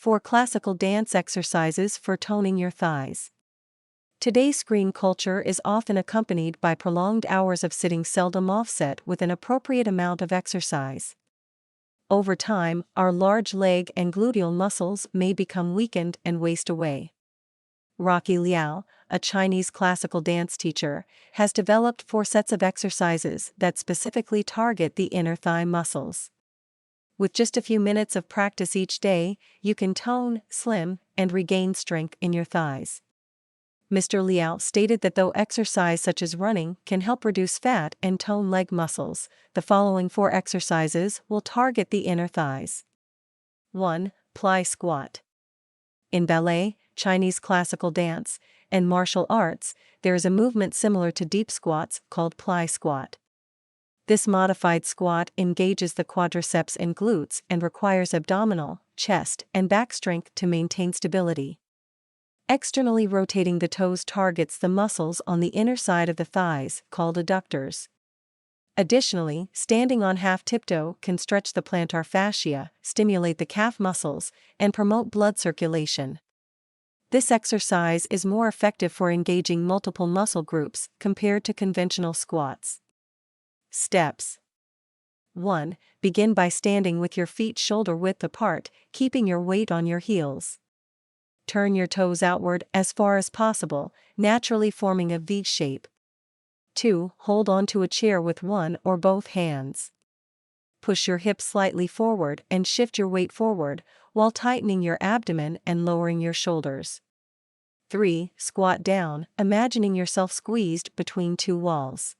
4 classical dance exercises for toning your thighs. Today's screen culture is often accompanied by prolonged hours of sitting, seldom offset with an appropriate amount of exercise. Over time, our large leg and gluteal muscles may become weakened and waste away. Rocky Liao, a Chinese classical dance teacher, has developed 4 sets of exercises that specifically target the inner thigh muscles. With just a few minutes of practice each day, you can tone, slim, and regain strength in your thighs. Mr. Liao stated that though exercise such as running can help reduce fat and tone leg muscles, the following 4 exercises will target the inner thighs. 1. Plie squat. In ballet, Chinese classical dance, and martial arts, there is a movement similar to deep squats called plie squat. This modified squat engages the quadriceps and glutes and requires abdominal, chest, and back strength to maintain stability. Externally rotating the toes targets the muscles on the inner side of the thighs, called adductors. Additionally, standing on half tiptoe can stretch the plantar fascia, stimulate the calf muscles, and promote blood circulation. This exercise is more effective for engaging multiple muscle groups compared to conventional squats. Steps. 1. Begin by standing with your feet shoulder width apart, keeping your weight on your heels. Turn your toes outward as far as possible, naturally forming a V shape. 2. Hold onto a chair with one or both hands. Push your hips slightly forward and shift your weight forward, while tightening your abdomen and lowering your shoulders. 3. Squat down, imagining yourself squeezed between 2 walls.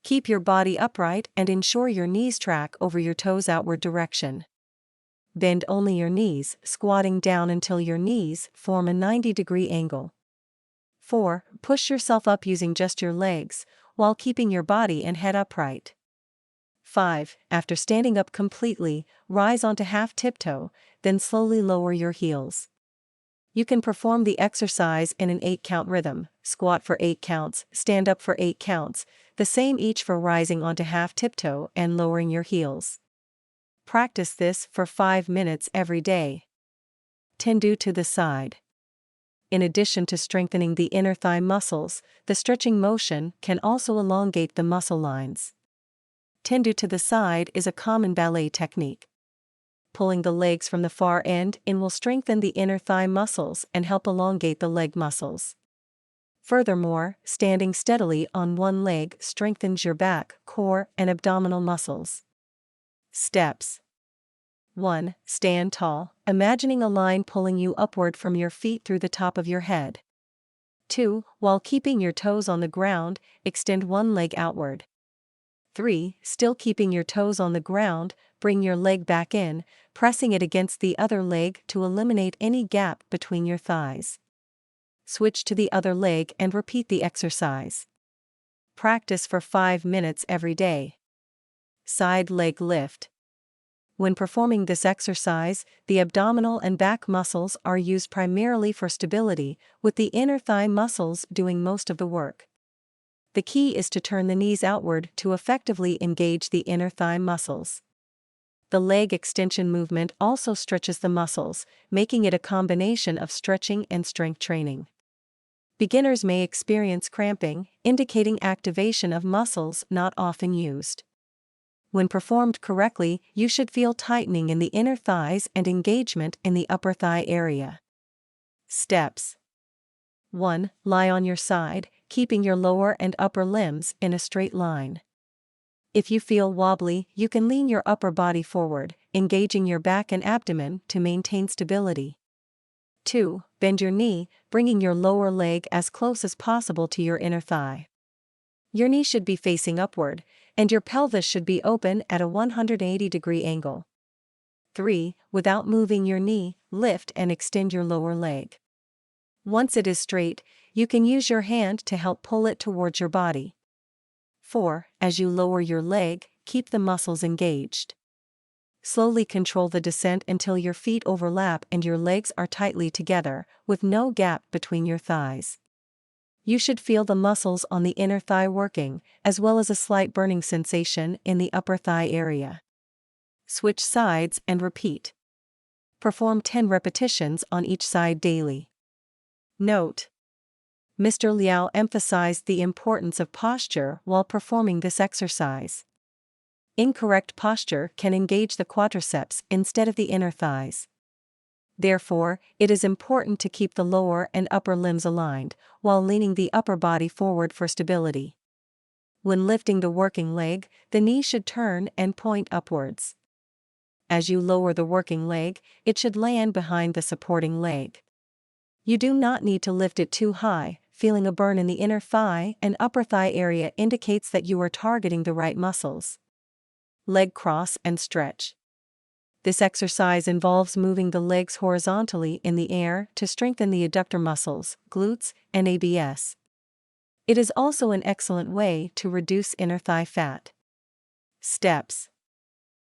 Keep your body upright and ensure your knees track over your toes outward direction. Bend only your knees, squatting down until your knees form a 90-degree angle. 4. Push yourself up using just your legs, while keeping your body and head upright. 5. After standing up completely, rise onto half tiptoe, then slowly lower your heels. You can perform the exercise in an 8-count rhythm, squat for 8 counts, stand up for 8 counts, the same each for rising onto half tiptoe and lowering your heels. Practice this for 5 minutes every day. Tendu to the side. In addition to strengthening the inner thigh muscles, the stretching motion can also elongate the muscle lines. Tendu to the side is a common ballet technique. Pulling the legs from the far end in will strengthen the inner thigh muscles and help elongate the leg muscles. Furthermore, standing steadily on one leg strengthens your back, core, and abdominal muscles. Steps. 1. Stand tall, imagining a line pulling you upward from your feet through the top of your head. 2. While keeping your toes on the ground, extend one leg outward. 3. Still keeping your toes on the ground, bring your leg back in, pressing it against the other leg to eliminate any gap between your thighs. Switch to the other leg and repeat the exercise. Practice for 5 minutes every day. Side leg lift. When performing this exercise, the abdominal and back muscles are used primarily for stability, with the inner thigh muscles doing most of the work. The key is to turn the knees outward to effectively engage the inner thigh muscles. The leg extension movement also stretches the muscles, making it a combination of stretching and strength training. Beginners may experience cramping, indicating activation of muscles not often used. When performed correctly, you should feel tightening in the inner thighs and engagement in the upper thigh area. Steps. 1. Lie on your side, keeping your lower and upper limbs in a straight line. If you feel wobbly, you can lean your upper body forward, engaging your back and abdomen to maintain stability. 2. Bend your knee, bringing your lower leg as close as possible to your inner thigh. Your knee should be facing upward, and your pelvis should be open at a 180-degree angle. 3. Without moving your knee, lift and extend your lower leg. Once it is straight, you can use your hand to help pull it towards your body. 4. As you lower your leg, keep the muscles engaged. Slowly control the descent until your feet overlap and your legs are tightly together, with no gap between your thighs. You should feel the muscles on the inner thigh working, as well as a slight burning sensation in the upper thigh area. Switch sides and repeat. Perform 10 repetitions on each side daily. Note: Mr. Liao emphasized the importance of posture while performing this exercise. Incorrect posture can engage the quadriceps instead of the inner thighs. Therefore, it is important to keep the lower and upper limbs aligned, while leaning the upper body forward for stability. When lifting the working leg, the knee should turn and point upwards. As you lower the working leg, it should land behind the supporting leg. You do not need to lift it too high. Feeling a burn in the inner thigh and upper thigh area indicates that you are targeting the right muscles. Leg cross and stretch. This exercise involves moving the legs horizontally in the air to strengthen the adductor muscles, glutes, and abs. It is also an excellent way to reduce inner thigh fat. Steps.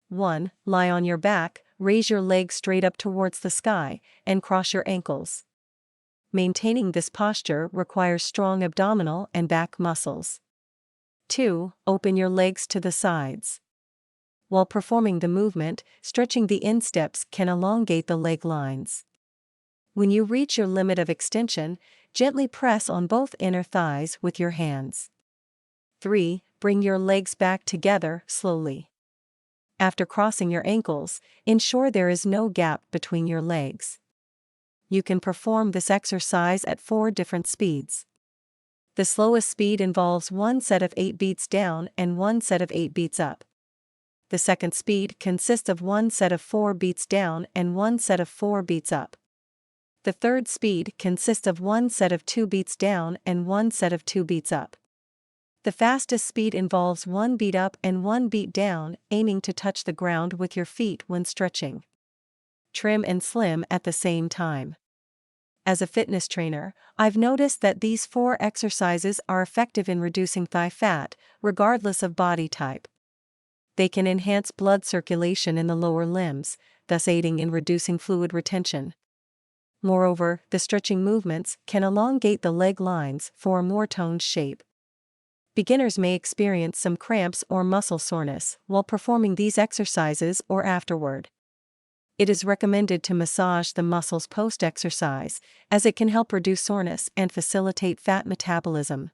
1. Lie on your back, raise your legs straight up towards the sky, and cross your ankles. Maintaining this posture requires strong abdominal and back muscles. 2. Open your legs to the sides. While performing the movement, stretching the insteps can elongate the leg lines. When you reach your limit of extension, gently press on both inner thighs with your hands. 3. Bring your legs back together slowly. After crossing your ankles, ensure there is no gap between your legs. You can perform this exercise at 4 different speeds. The slowest speed involves 1 set of 8 beats down and 1 set of 8 beats up. The second speed consists of 1 set of 4 beats down and 1 set of 4 beats up. The third speed consists of 1 set of 2 beats down and 1 set of 2 beats up. The fastest speed involves 1 beat up and 1 beat down, aiming to touch the ground with your feet when stretching. Trim and slim at the same time. As a fitness trainer, I've noticed that these 4 exercises are effective in reducing thigh fat, regardless of body type. They can enhance blood circulation in the lower limbs, thus aiding in reducing fluid retention. Moreover, the stretching movements can elongate the leg lines for a more toned shape. Beginners may experience some cramps or muscle soreness while performing these exercises or afterward. It is recommended to massage the muscles post-exercise, as it can help reduce soreness and facilitate fat metabolism.